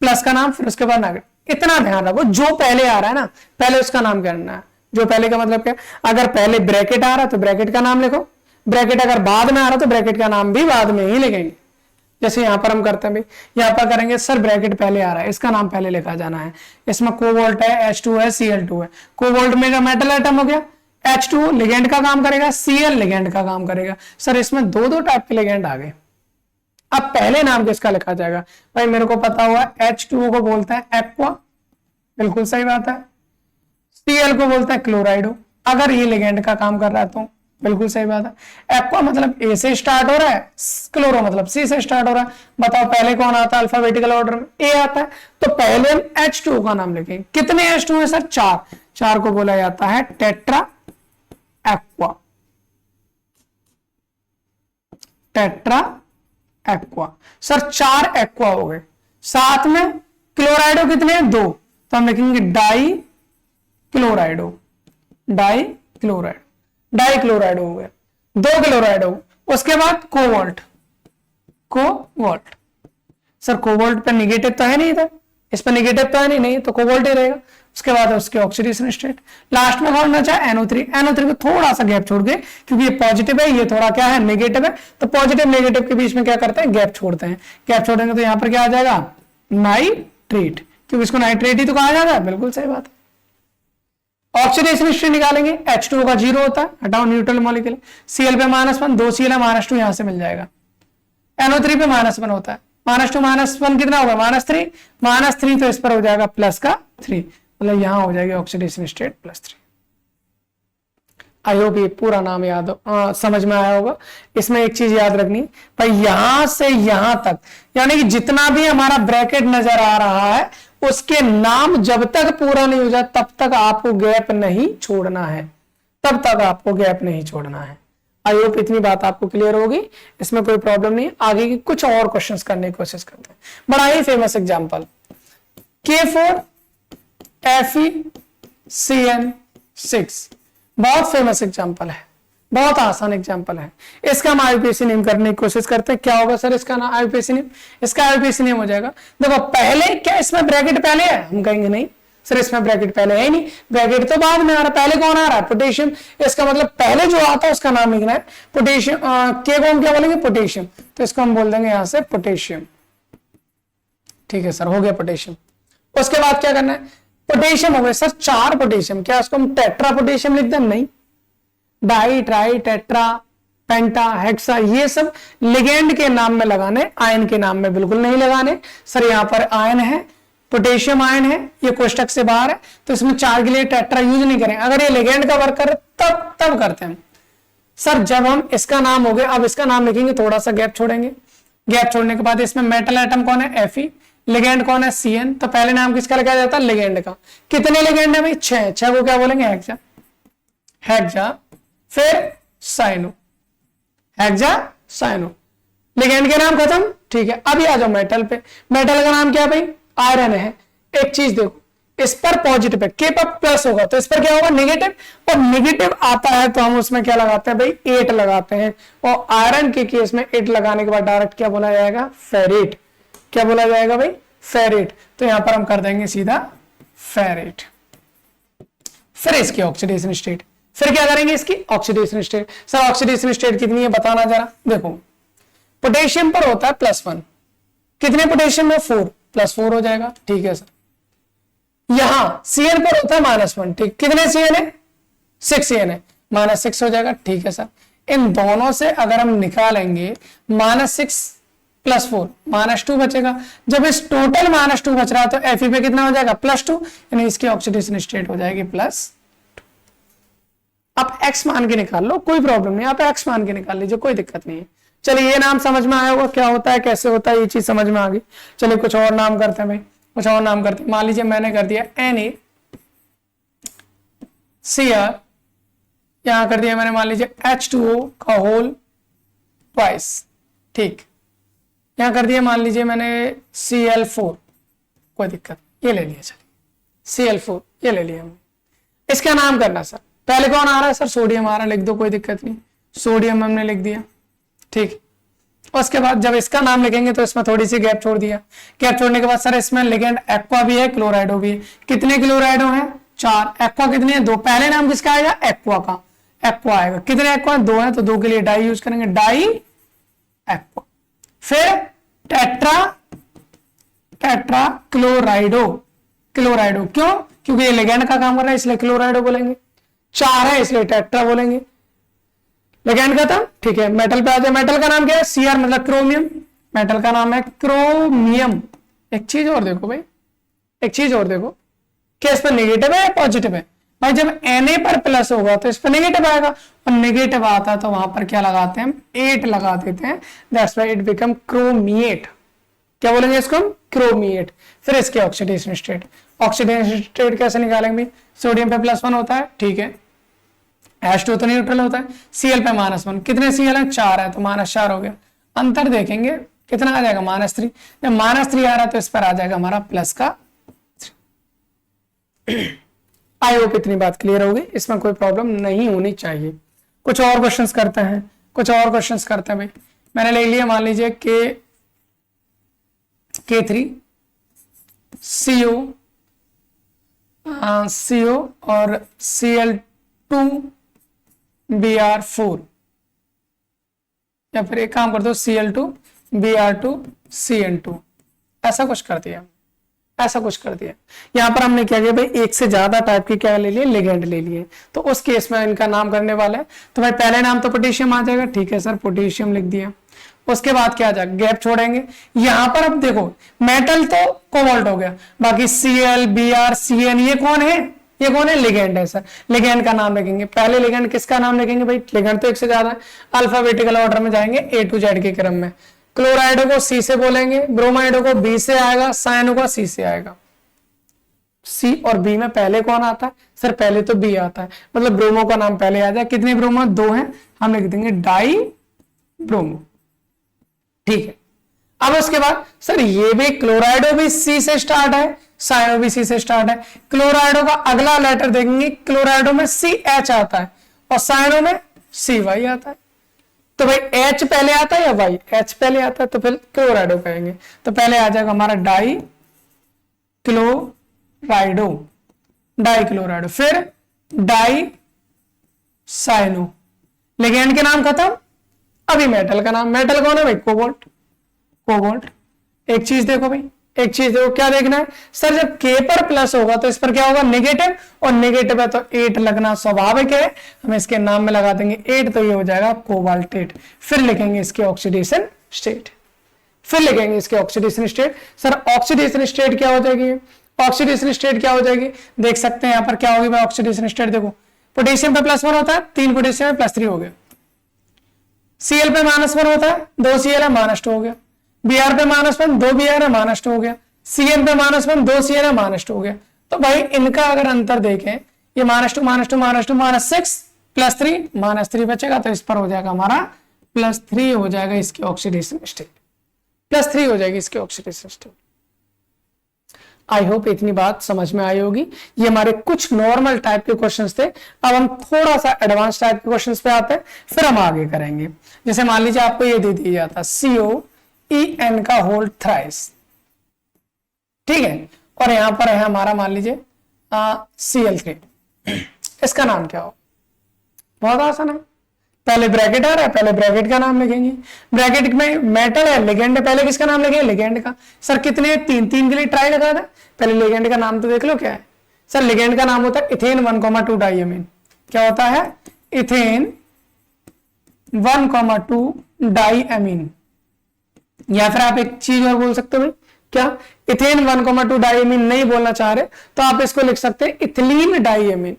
प्लस का नाम, फिर उसके बाद नेगेटिव। इतना ध्यान रखो जो पहले आ रहा है ना पहले उसका नाम करना है। जो पहले का मतलब क्या, अगर पहले ब्रैकेट आ रहा है तो ब्रैकेट का नाम लिखो, ब्रैकेट अगर बाद में आ रहा तो ब्रैकेट का नाम भी बाद में ही लिखेंगे। जैसे यहां पर हम करते हैं भाई, यहां पर करेंगे सर ब्रैकेट पहले आ रहा है, इसका नाम पहले लिखा जाना है। इसमें कोबाल्ट है, H2 है, Cl2 है। कोबाल्ट में मेटल आइटम हो गया, H2 लिगेंड का काम करेगा, Cl लिगेंड का काम करेगा। सर इसमें दो टाइप के लिगेंड आ गए। अब पहले नाम किसका लिखा जाएगा, भाई मेरे को पता हुआ H2O को बोलते हैं एक्वा, बिल्कुल सही बात है। Cl को बोलते हैं क्लोराइडो, अगर ये लिगेंड का काम कर रहा है तो बिल्कुल सही बात है। एक्वा मतलब A से स्टार्ट हो रहा है, क्लोरो मतलब C से स्टार्ट हो रहा है। बताओ पहले कौन आता है अल्फाबेटिकल ऑर्डर में, A आता है, तो पहले हम H2O का नाम लिखेंगे। कितने H2O है सर, 4 को बोला जाता है tetra aqua, tetra aqua. Sir 4 aqua हो गए, साथ में क्लोराइडो कितने हैं 2, तो हम लिखेंगे डाई क्लोराइडो, डाई क्लोराइड हो गया, 2 क्लोराइड हो। उसके बाद कोबाल्ट, सर कोबाल्ट पे निगेटिव तो है नहीं था, इस पर निगेटिव तो है नहीं, तो कोबाल्ट ही रहेगा। उसके बाद उसके ऑक्सीडेशन स्टेट, लास्ट में कौन बचा NO3 को थोड़ा सा गैप छोड़ के, क्योंकि ये पॉजिटिव है ये थोड़ा क्या है नेगेटिव है, तो पॉजिटिव नेगेटिव के बीच में क्या करते हैं गैप छोड़ते हैं। गैप छोड़ेंगे तो यहां पर क्या आ जाएगा नाइट्रेट, क्योंकि इसको नाइट्रेट ही तो कहा जाता है, बिल्कुल सही बात है। ऑक्सीडेशन स्टेट निकालेंगे, H2O का 0 होता है, हटाओ न्यूट्रल मॉलिक्यूल, Cl पे -1, 2 Cl है, -2 यहां से मिल जाएगा। NO3 पे -1 होता है, -2 -1 कितना होगा -3, तो इस पर हो जाएगा +3, मतलब यहां हो जाएगी ऑक्सीडेशन स्टेट +3। आई होप ये पूरा नाम याद समझ में आया होगा। इसमें एक चीज याद रखनी भाई, यहां से यहां तक यानी कि जितना भी हमारा ब्रैकेट नजर आ रहा है उसके नाम जब तक पूरा नहीं हो जाए तब तक आपको गैप नहीं छोड़ना है, तब तक आपको गैप नहीं छोड़ना है। आई होप इतनी बात आपको क्लियर होगी, इसमें कोई प्रॉब्लम नहीं। आगे की कुछ और क्वेश्चंस करने की कोशिश करते हैं। बड़ा ही फेमस एग्जांपल K4FeCN6, बहुत फेमस एग्जांपल है, बहुत आसान एग्जांपल है। इसका हम आईयूपीएसी नेम करने की कोशिश करते हैं। क्या होगा सर इसका नाम आईयूपीएसी नेम, इसका आईयूपीएसी नेम हो जाएगा, देखो पहले क्या इसमें ब्रैकेट पहले है, हम कहेंगे नहीं सर इसमें ब्रैकेट पहले है ही नहीं, ब्रैकेट तो बाद में आ रहा है, पहले कौन आ रहा है पोटेशियम। इसका मतलब पहले जो आता है उसका नाम लिखना है पोटेशियम। के को हम क्या बोलेंगे पोटेशियम, तो इसको हम बोल देंगे यहां से पोटेशियम। ठीक है सर हो गया पोटेशियम। उसके बाद क्या करना है, पोटेशियम हो गया सर 4 पोटेशियम, क्या उसको हम टेट्रा पोटेशियम लिख दें, नहीं, डाई ट्राई टेट्रा पेंटा हेक्सा ये सब लिगेंड के नाम में लगाने, आयन के नाम में बिल्कुल नहीं लगाने। सर यहां पर आयन है, पोटेशियम आयन है, ये कोष्टक से बाहर है, तो इसमें 4 के लिए टेट्रा यूज नहीं करें। अगर ये लिगेंड का वर्क करे तब करते हैं। सर जब हम इसका नाम हो गया, अब इसका नाम लिखेंगे, थोड़ा सा गैप छोड़ेंगे, गैप छोड़ने के बाद इसमें मेटल आइटम कौन है Fe, लिगेंड कौन है Cn, तो पहले नाम किसका लिखा जाता है लिगेंड का। कितने लिगेंड है भाई 6 को क्या बोलेंगे हेक्सा, हेक्सा, फिर साइनो, हेक्सा साइनो। लिगेंड के नाम खत्म, ठीक है। अभी आ जाओ मेटल पे। मेटल का नाम क्या है भाई? आयरन है। एक चीज देखो, इस पर पॉजिटिव है, के पर प्लस होगा तो इस पर क्या होगा? नेगेटिव। और नेगेटिव आता है तो हम उसमें क्या लगाते हैं भाई? 8 लगाते हैं। और आयरन के केस में 8 लगाने के बाद डायरेक्ट क्या बोला जाएगा? फेरेट। क्या बोला जाएगा भाई? फेरेट। तो यहां पर हम कर देंगे सीधा फेरेट। फिर इसकी ऑक्सीडेशन स्टेट, फिर क्या करेंगे? इसकी oxidation state. Sir oxidation state कितनी है बताना जरा। देखो पोटेशियम पर होता है +1, कितने पोटेशियम में? 4, +4 हो जाएगा, ठीक है सर। यहां Cn पर होता है -1, ठीक, कितने Cn है? 6 Cn है, -6 हो जाएगा, ठीक है सर। इन दोनों से अगर हम निकालेंगे -6 +4, -2 बचेगा। जब इस टोटल -2 बच रहा है तो Fe पे कितना हो जाएगा? +2, यानी इसकी ऑक्सीडेशन स्टेट हो जाएगी +2। आप x मान के निकाल लो, कोई प्रॉब्लम नहीं, आप x मान के निकाल लीजिए, कोई दिक्कत नहीं है। चलिए ये नाम समझ में आया होगा, क्या होता है, कैसे होता है, ये चीज समझ में आ गई। चलिए कुछ और नाम करते हैं भाई, कुछ और नाम करते हैं। मान लीजिए मैंने कर दिया NaCl, यहां कर दिया मैंने मान लीजिए H2O का होल ट्वाइस, ठीक। यहां कर दिया मान लीजिए मैंने Cl4, कोई दिक्कत, ये ले लिया, चलिए Cl4 ये ले लिया हमने। इसका नाम करना सर, पहले कौन आ रहा है? सर सोडियम आ रहा है, लिख दो, कोई दिक्कत नहीं, सोडियम हमने लिख दिया, ठीक। उसके बाद जब इसका नाम लिखेंगे तो इसमें थोड़ी सी गैप छोड़ दिया। गैप छोड़ने के बाद सर इसमें लिगेंड एक्वा भी है, क्लोराइडो भी है। कितने क्लोराइडो हैं? 4। एक्वा कितने हैं? 2। पहले नाम किसका आएगा? एक्वा का, एक्वा आएगा। कितने एक्वा? 2 है, तो 2 के लिए डाई यूज करेंगे, डाई एक्वा। फिर टेट्रा क्लोराइडो, क्लोराइडो क्यों? क्योंकि ये लिगेंड का काम कर रहा है इसलिए क्लोराइडो बोलेंगे। 4 है इसलिए टेट्रा बोलेंगे। लिगेंड खत्म, ठीक है। मेटल पे आ जाए। मेटल का नाम क्या है? Cr मतलब क्रोमियम। मेटल का नाम है क्रोमियम। एक चीज और देखो भाई, एक चीज और देखो, क्या इस पर नेगेटिव है या पॉजिटिव है? भाई जब Na पर प्लस होगा तो इस पर नेगेटिव आएगा, और नेगेटिव आता है तो वहां पर क्या लगाते हैं? हम 8 लगा देते हैं, दैट्स व्हाई इट बिकम क्रोमिएट। क्या बोलेंगे इसको हम? क्रोमिएट। फिर इसके ऑक्सीडेशन स्टेट, ऑक्सीडेशन स्टेट कैसे निकालेंगे? सोडियम पे +1 होता है, ठीक है। H2 तो न्यूट्रल होता है। Cl पे -1, कितने Cl है? 4 है, तो -4 हो गया। अंतर देखेंगे कितना आ जाएगा? -3। जब -3 आ रहा है तो इस पर आ जाएगा हमारा प्लस का 3। आई होप इतनी बात क्लियर होगी, इसमें कोई प्रॉब्लम नहीं होनी चाहिए। कुछ और क्वेश्चंस करते हैं, कुछ और क्वेश्चंस करते हैं भाई। मैंने ले लिया मान लीजिए K3 CO और Cl2 Br4, या फिर एक काम कर दो Cl2 Br2 Cn2, ऐसा कुछ कर दिया, ऐसा कुछ कर दिया। यहां पर हमने क्या किया भाई? एक से ज्यादा टाइप की क्या ले लिए? लिगेंड ले लिए। तो उस केस में इनका नाम करने वाला है, तो भाई पहले नाम तो पोटेशियम आ जाएगा, ठीक है सर, पोटेशियम लिख दिया। उसके बाद क्या आ जाएगा? गैप छोड़ेंगे। यहां पर अब देखो मेटल तो कोबाल्ट हो गया, बाकी Cl Br Cn ये कौन है? ये कौन है? लिगेंड है सर। लिगेंड का नाम लिखेंगे, पहले लिगेंड किसका नाम लिखेंगे भाई? लिगेंड तो एक से ज्यादा है, अल्फाबेटिकल ऑर्डर में जाएंगे A to Z के क्रम में। क्लोराइडो को C से बोलेंगे, ब्रोमाइडो को B से आएगा, साइनो का C से आएगा। C और B में पहले कौन आता है? सर पहले तो B आता है, मतलब ब्रोमो का नाम पहले आ जाए। कितने ब्रोमो? 2 हैं, हम लिख देंगे डाई ब्रोमो, ठीक है। अब उसके बाद सर ये भी क्लोराइडो भी C से स्टार्ट है, साइनो भी C से स्टार्ट है। क्लोराइडो का अगला लेटर देखेंगे, क्लोराइडो में CH आता है और साइनो में CY आता है। तो भाई H पहले आता है या Y? H पहले आता है, तो फिर क्लोराइडो कहेंगे। तो पहले आ जाएगा हमारा डाई क्लोराइडो, डाई क्लोराइडो, फिर डाई साइनो। लिगेंड के नाम खत्म। अभी मेटल का नाम, मेटल कौन है भाई? Cobalt, cobalt. एक चीज देखो भाई, एक चीज देखो, क्या देखना है सर? जब K पर प्लस होगा तो इस पर क्या होगा? नेगेटिव, और नेगेटिव है तो 8 लगना स्वाभाविक है, हम इसके नाम में लगा देंगे 8, तो ये हो जाएगा कोबाल्टेट। फिर लिखेंगे इसके ऑक्सीडेशन स्टेट, फिर लिखेंगे इसके oxidation state. Sir oxidation state क्या हो जाएगी? ऑक्सीडेशन स्टेट क्या हो जाएगी? देख सकते हैं यहां पर क्या होगी भाई ऑक्सीडेशन स्टेट। देखो पोटेशियम पे +1 होता है, 3 पोटेशियम है, +3 हो गया। Cl पे -1 होता है, 2 Cl है, -2 हो गया। Br पे -1, 2 Br है, -2 हो गया। Cn पे -1, 2 Cn है, -2 हो गया। तो भाई इनका अगर अंतर देखें, ये -2 -2 -2 -6, +3 -3 बचेगा, तो इस पर हो जाएगा हमारा +3 हो जाएगा इसकी ऑक्सीडेशन स्टेट, +3 हो जाएगी इसकी ऑक्सीडेशन स्टेट। आई होप इतनी बात समझ में आई होगी। ये हमारे कुछ नॉर्मल टाइप के क्वेश्चंस थे। अब हम थोड़ा सा एडवांस टाइप के क्वेश्चंस पे आते हैं, फिर हम आगे करेंगे। जैसे मान लीजिए आपको ये दे दिया जाता COEN का होल थ्राइस, ठीक है, और यहां पर है हमारा मान लीजिए Cl3, इसका नाम क्या हो? बहुत आसान है, पहले ब्रैकेट आ रहा है, पहले ब्रैकेट का नाम लिखेंगे। ब्रैकेट में मेटल है, लिगेंड है, पहले किसका नाम लिखेंगे? लिगेंड का। सर कितने? 3 के लिए ट्राई लगा था, पहले लिगेंड का नाम तो देख लो क्या है। सर लिगेंड का नाम होता है इथेन 1,2 डाइअमीन। क्या होता है? इथेन 1,2 डाइअमीन। या फिर आप एक चीज और बोल सकते हो भाई, क्या? इथेन 1,2 डाइअमीन नहीं बोलना चाह रहे तो आप इसको लिख सकते हैं इथिलीन डाइअमीन,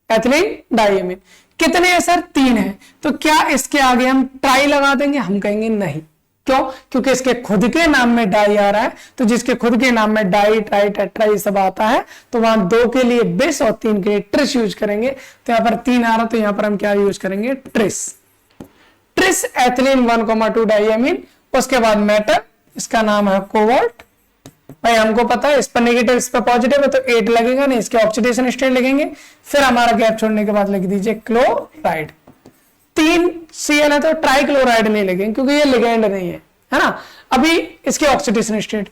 एथिलीन डाइअमीन। कितने हैं सर? 3 है। तो क्या इसके आगे हम ट्राई लगा देंगे? हम कहेंगे नहीं। क्यों? क्योंकि इसके खुद के नाम में डाई आ रहा है, तो जिसके खुद के नाम में डाई, ट्राई, टेट्रा ये सब आता है, तो वहां 2 के लिए बिस और 3 के लिए ट्रिस यूज करेंगे। तो यहां पर 3 आ रहा, तो यहां पर हम क्या यूज करेंगे? ट्रिस। Tris ethylene 1,2 diamine. उसके बाद मेटल, इसका नाम है कोबाल्ट। भाई हमको पता है इस पर नेगेटिव, इस पर पॉजिटिव है, तो 8 लगेगा नहीं, इसके ऑक्सीडेशन स्टेट लिखेंगे। फिर हमारा गैप छोड़ने के बाद लिख दीजिए क्लोराइड। 3 Cl है तो ट्राइक्लोराइड नहीं लिखेंगे क्योंकि ये लिगेंड नहीं है ना। अभी इसके ऑक्सीडेशन स्टेट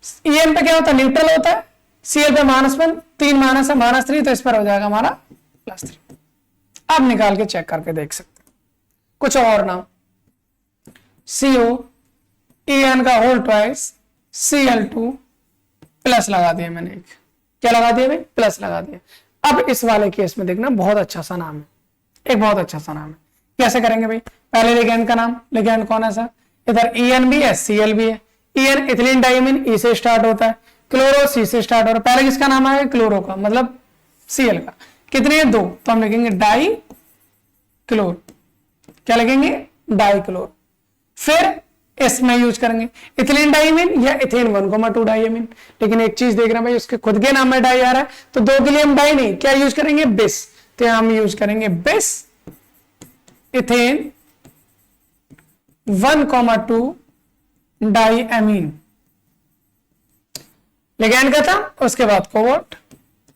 En पे क्या होता है? न्यूट्रल होता है। Cl पे -1, 3 माइनस है -3, तो इस पर हो जाएगा हमारा +3। अब निकाल के चेक करके देख सकते हैं कुछ और नाम। COEN का होल ट्वाइस Cl2 प्लस लगा दिया मैंने, एक क्या लगा दिया भाई? प्लस लगा दिया। अब इस वाले केस में देखना, बहुत अच्छा सा नाम है, एक बहुत अच्छा सा नाम है। कैसे करेंगे भाई? पहले लिगेंड का नाम, लिगेंड कौन है सर? इधर En भी है, Cl भी है। En इथिलीन डाइअमीन, E से स्टार्ट होता है, क्लोरो C से स्टार्ट हो रहा है। पहले किसका नाम आएगा? क्लोरो का, मतलब Cl का। कितने हैं? 2, तो हम लिखेंगे डाई क्लोर। क्या लिखेंगे? डाई क्लोर। फिर इसमें यूज करेंगे इथिलीन डाइअमीन या इथेन 1,2 डाइअमीन। लेकिन एक चीज देख रहे हैं भाई, उसके खुद के नाम में डाई आ रहा है, तो 2 के लिए हम डाई नहीं, क्या यूज करेंगे? बिस। तो हम यूज करेंगे बिस इथेन 1,2 डाइअमीन। लिगेंड का था, उसके बाद कोबाल्ट,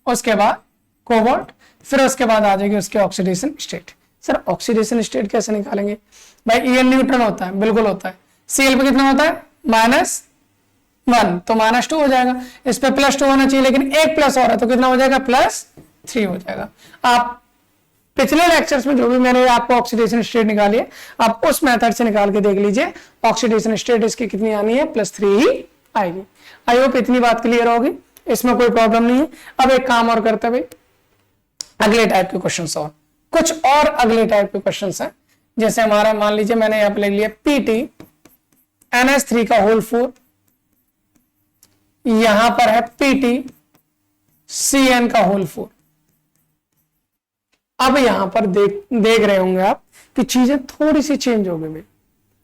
उसके बाद कोबाल्ट, फिर उसके बाद आ जाएगी उसके oxidation state. Sir oxidation state कैसे निकालेंगे भाई? En न्यूट्रल होता है, बिल्कुल होता है। Cl पे कितना होता है? -1, तो -2 हो जाएगा। इस पे +2 होना चाहिए, लेकिन एक प्लस और है, तो कितना हो जाएगा? +3 हो जाएगा। आप पिछले लेक्चर्स में जो भी मैंने आपको ऑक्सीडेशन स्टेट निकाली है, आप उस मेथड से निकाल के देख लीजिए। ऑक्सीडेशन स्टेट इसकी कितनी आनी है? +3 ही आएगी। आई होप इतनी बात क्लियर होगी, इसमें कोई प्रॉब्लम नहीं है। अब एक काम और करते हैं भाई, अगले टाइप के क्वेश्चन और कुछ और अगले टाइप के क्वेश्चन है। जैसे हमारा मान लीजिए मैंने यहां पर लिख लिया PT NH3 का होल 4, यहां पर है PT CN का होल 4। अब यहां पर देख रहे होंगे आप कि चीजें थोड़ी सी चेंज हो गई।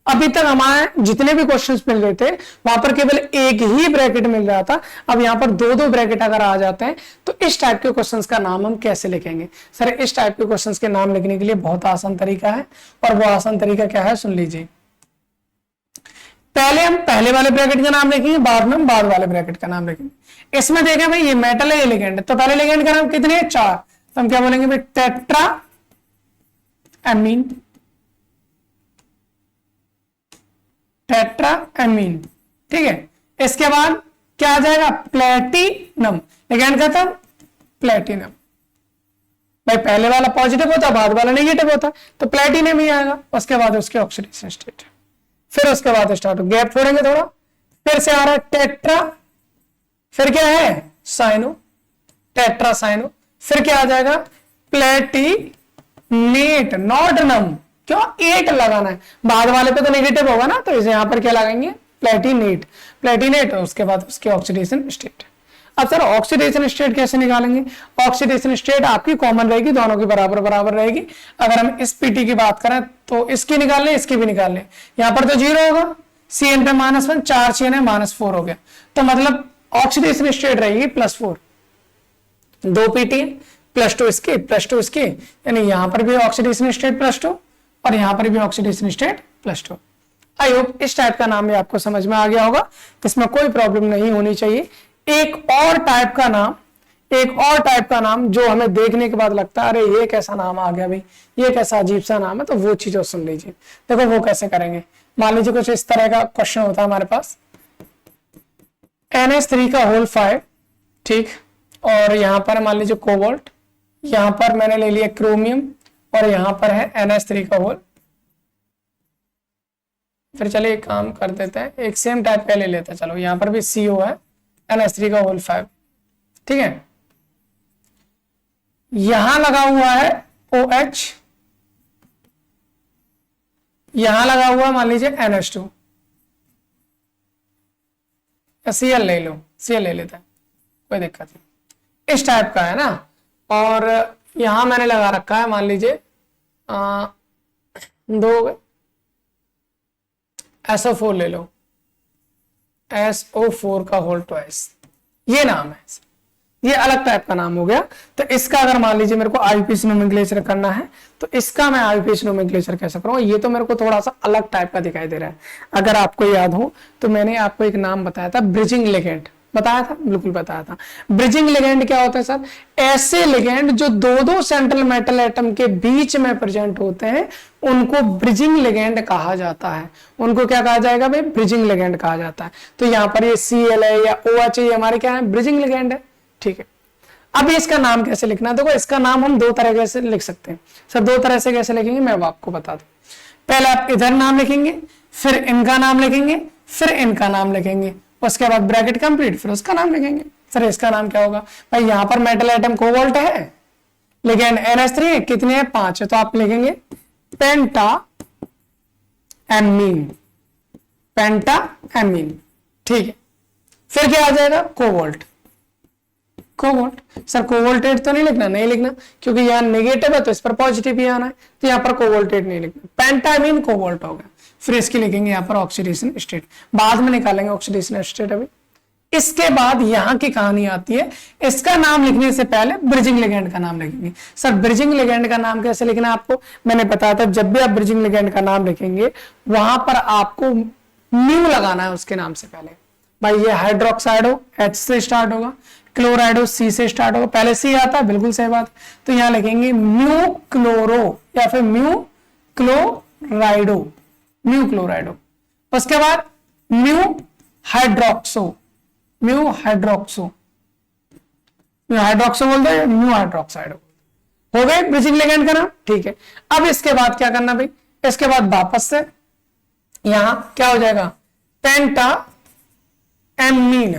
अभी तक हमारे जितने भी क्वेश्चंस मिल रहे थे वहां पर केवल एक ही ब्रैकेट मिल रहा था, अब यहां पर 2 ब्रैकेट अगर आ जाते हैं तो इस टाइप के क्वेश्चंस का नाम हम कैसे लिखेंगे? सर इस टाइप के क्वेश्चंस के नाम लिखने के लिए बहुत आसान तरीका है, और वो आसान तरीका क्या है सुन लीजिए। पहले हम पहले वाले ब्रैकेट का नाम लिखेंगे, बाद में हम बाद वाले ब्रैकेट का नाम लिखेंगे। इसमें देखें भाई ये मेटल है, ये लिगेंड है, तो पहले लिगेंड का नाम कितने हैं? 4, तो हम क्या बोलेंगे भाई? टेट्रा एमीन, टेट्रा एमीन, ठीक है। इसके बाद क्या आ जाएगा? प्लेटिनम। लिगेंड का था प्लेटिनम। भाई पहले वाला पॉजिटिव होता, बाद वाला नेगेटिव होता, तो प्लेटिनम ही आएगा। उसके बाद उसके ऑक्सीडेशन स्टेट, फिर उसके बाद स्टार्ट, गैप छोड़ेंगे थोड़ा, फिर से आ रहा है टेट्रा, फिर क्या है? साइनो, टेट्रा साइनो, फिर क्या आ जाएगा? प्लेटिनेट, नॉट नम। क्यों? 8 लगाना है, बाद वाले पे तो नेगेटिव होगा ना, तो इसे यहां पर क्या लगाएंगे? Palatinate, Palatinate. उसके बाद उसके ऑक्सीडेशन स्टेट। अब सर ऑक्सीडेशन स्टेट कैसे निकालेंगे? ऑक्सीडेशन स्टेट आपकी कॉमन रहेगी, दोनों की बराबर बराबर रहेगी। अगर हम इस पीटी की बात करें तो इसकी निकाल लें, इसकी भी निकाल लें। यहां पर तो 0 होगा, Cn पे -1, 4 Cn है, -4 हो गया, तो मतलब ऑक्सीडेशन स्टेट रहेगी +4। 2 पीटी +2 इसकी, +2 इसकी, यानी यहां पर भी ऑक्सीडेशन स्टेट +2 और यहां पर भी ऑक्सीडेशन स्टेट +2। आई होप इस टाइप का नाम भी आपको समझ में आ गया होगा, इसमें कोई प्रॉब्लम नहीं होनी चाहिए। एक और टाइप का नाम जो हमें देखने के बाद लगता है अरे ये कैसा नाम आ गया भाई, ये कैसा अजीब सा नाम है, तो वो चीज सुन लीजिए। देखो वो कैसे करेंगे। मान लीजिए कुछ इस तरह का क्वेश्चन होता है हमारे पास, NH3 का होल 5, ठीक, और यहां पर मान लीजिए कोबाल्ट, यहां पर मैंने ले लिया क्रोमियम और यहां पर है NH3 का होल। फिर चलिए एक काम कर देते हैं, एक सेम टाइप का ले लेते हैं। चलो यहां पर भी CO है, NH3 का होल 5, ठीक है। यहां लगा हुआ है OH, यहां लगा हुआ मान लीजिए NH2, या Cl ले लो, Cl ले लेते हैं, कोई दिक्कत नहीं, इस टाइप का है ना। और यहां मैंने लगा रखा है मान लीजिए 2 SO4 ले लो, SO4 का होल ट्वाइस, ये नाम है, ये अलग टाइप का नाम हो गया। तो इसका अगर मान लीजिए मेरे को IUPAC नोमेनक्लेचर करना है तो इसका मैं IUPAC नोमेनक्लेचर कैसे करूँ, ये तो मेरे को थोड़ा सा अलग टाइप का दिखाई दे रहा है। अगर आपको याद हो तो मैंने आपको एक नाम बताया था, ब्रिजिंग लिगेंड बताया था, बिल्कुल बताया था। ब्रिजिंग लिगेंड क्या होता है सर? ऐसे लिगेंड जो दो सेंट्रल मेटल एटम के बीच में प्रेजेंट होते हैं उनको ब्रिजिंग लिगेंड कहा जाता है। उनको क्या कहा जाएगा भाई? ब्रिजिंग लिगेंड कहा जाता है। तो यहाँ पर ये Cl है या OH है, हमारे क्या है? ब्रिजिंग लिगेंड है, ठीक है। अब इसका नाम कैसे लिखना है? देखो इसका नाम हम 2 तरह से लिख सकते हैं सर। 2 तरह से कैसे लिखेंगे मैं आपको बता दूं। पहले आप इधर नाम लिखेंगे, फिर इनका नाम लिखेंगे, फिर इनका नाम लिखेंगे, उसके बाद ब्रैकेट कंप्लीट, फिर उसका नाम लिखेंगे। सर इसका नाम क्या होगा भाई? यहां पर मेटल एटम कोबाल्ट है, लेकिन NH3 कितने हैं? 5 है, तो आप लिखेंगे पेंटा एमीन, पेंटा एमीन, ठीक है। फिर क्या आ जाएगा? Cobalt, cobalt. सर कोबाल्टेट तो नहीं लिखना, नहीं लिखना, क्योंकि यहाँ नेगेटिव है तो इस पर पॉजिटिव ही आना है, तो यहाँ पर कोबाल्टेट नहीं लिखना, पेंटामीन कोबाल्ट हो गया। फिर इसकी लिखेंगे यहाँ पर ऑक्सीडेशन स्टेट, बाद में निकालेंगे ऑक्सीडेशन स्टेट अभी। इसके बाद यहाँ की कहानी आती है, इसका नाम लिखने से पहले ब्रिजिंग लिगेंड का नाम लिखेंगे। सर ब्रिजिंग लिगेंड का नाम कैसे लिखना है आपको मैंने बताया था। जब भी आप ब्रिजिंग लिगेंड का नाम लिखेंगे वहां पर आपको म्यू लगाना है उसके नाम से पहले। भाई ये हाइड्रोक्साइड हो, H से स्टार्ट होगा, क्लोराइड हो, C से स्टार्ट होगा, पहले C आता है, बिल्कुल सही बात। तो यहां लिखेंगे म्यू क्लोरो या फिर म्यू क्लोराइडो, म्यू क्लोराइडो। उसके बाद mu hydroxo, mu hydroxo, mu hydroxo बोल दो, म्यू हाइड्रोक्साइड हो गए ब्रिजिंग लिगेंड का नाम, ठीक है। अब इसके बाद क्या करना भाई? इसके बाद वापस से यहां क्या हो जाएगा? पेंटा एमीन,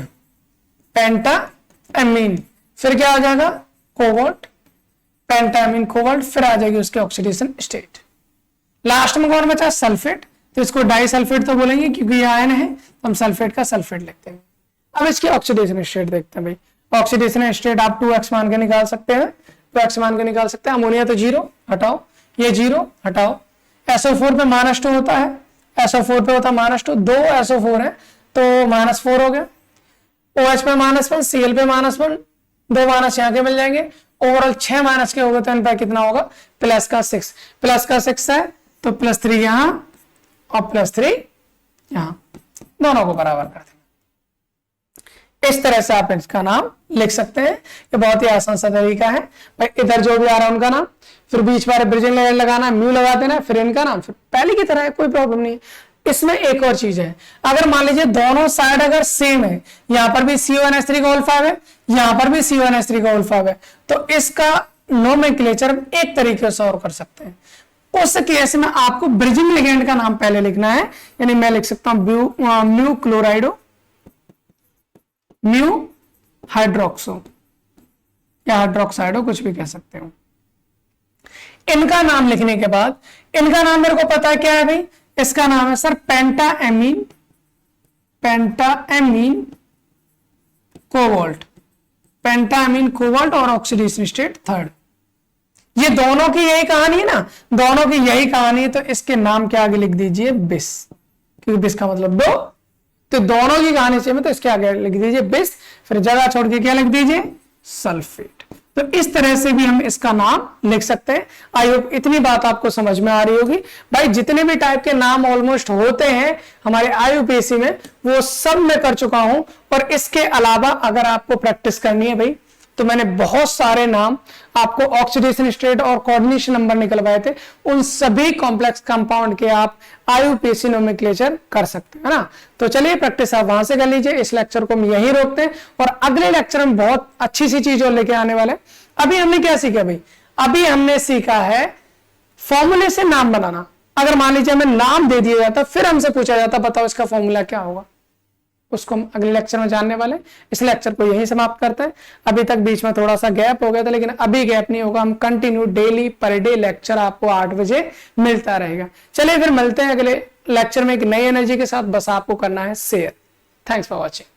पेंटा एमीन, फिर क्या आ जाएगा? कोबाल्ट, पेंटा एमीन कोबाल्ट, फिर आ जाएगी उसके ऑक्सीडेशन स्टेट। लास्ट में कौन बचा? सल्फेट। तो इसको डाई सल्फेट तो बोलेंगे क्योंकि ये आयन है, तो हम सल्फेट का सल्फेट लिखते हैं। अब इसकी ऑक्सीडेशन स्टेट देखते हैं भाई। ऑक्सीडेशन स्टेट आप 2x मान के निकाल सकते हैं, 2x मान के निकाल सकते हैं। अमोनिया तो 0 हटाओ, ये 0 हटाओ, SO4 पे -2 होता है, SO4 पे होता है -2, 2 SO4 है तो -4 हो गया। OH पे -1, Cl पे -1, 2 माइनस यहाँ के मिल जाएंगे, ओवरऑल 6 माइनस के हो गए, तो इन पर कितना होगा? प्लस का 6, प्लस का 6 है तो +3 यहां और +3 यहां, दोनों को बराबर कर देंगे। इस तरह से आप इसका नाम लिख सकते हैं। ये बहुत ही आसान सा तरीका है भाई। इधर जो भी आ रहा है उनका नाम, फिर बीच में ब्रिजिंग लिगेंड लगाना है, म्यू लगा देना है, फिर इनका नाम, फिर पहले की तरह है, कोई प्रॉब्लम नहीं है। इसमें एक और चीज है, अगर मान लीजिए दोनों साइड अगर सेम है, यहां पर भी CO2H3 का होल 5 है, यहां पर भी CO2H3 का होल 5 है, तो इसका नोमेनक्लेचर एक तरीके से और कर सकते हैं। उस केस में आपको ब्रिजिंग लिगेंड का नाम पहले लिखना है, यानी मैं लिख सकता हूं म्यू क्लोराइडो, म्यू हाइड्रोक्सो या हाइड्रोक्साइडो, कुछ भी कह सकते हो। इनका नाम लिखने के बाद, इनका नाम मेरे को पता है क्या है भाई? इसका नाम है सर पेंटा एमीन, पेंटा एमीन कोबाल्ट, पेंटा एमीन कोबाल्ट और ऑक्सीडेशन स्टेट 3rd। ये दोनों की यही कहानी है ना, दोनों की यही कहानी है, तो इसके नाम के आगे लिख दीजिए बिस, क्योंकि बिस का मतलब 2, तो दोनों की कहानी से में तो इसके आगे लिख दीजिए बिस, फिर जगह छोड़ के क्या लिख दीजिए? सल्फेट। तो इस तरह से भी हम इसका नाम लिख सकते हैं। आई होप इतनी बात आपको समझ में आ रही होगी। भाई जितने भी टाइप के नाम ऑलमोस्ट होते हैं हमारे IUPAC में वो सब मैं कर चुका हूं, और इसके अलावा अगर आपको प्रैक्टिस करनी है भाई तो मैंने बहुत सारे नाम आपको ऑक्सीडेशन स्टेट और कोऑर्डिनेशन नंबर निकलवाए थे, उन सभी कॉम्प्लेक्स कंपाउंड के आप IUPAC नोमेनक्लेचर कर सकते हैं ना। तो चलिए प्रैक्टिस आप वहां से कर लीजिए। इस लेक्चर को हम यहीं रोकते हैं और अगले लेक्चर में बहुत अच्छी सी चीज और लेके आने वाले हैं। अभी हमने क्या सीखा भाई? अभी हमने सीखा है फॉर्मूले से नाम बनाना। अगर मान लीजिए हमें नाम दे दिया जाता फिर हमसे पूछा जाता बताओ इसका फॉर्मूला क्या होगा, उसको हम अगले लेक्चर में जानने वाले। इस लेक्चर को यहीं समाप्त करते हैं। अभी तक बीच में थोड़ा सा गैप हो गया था, लेकिन अभी गैप नहीं होगा। हम continue daily per day lecture आपको 8 बजे मिलता रहेगा। चलिए फिर मिलते हैं अगले लेक्चर में एक नई एनर्जी के साथ। बस आपको करना है शेयर। Thanks for watching.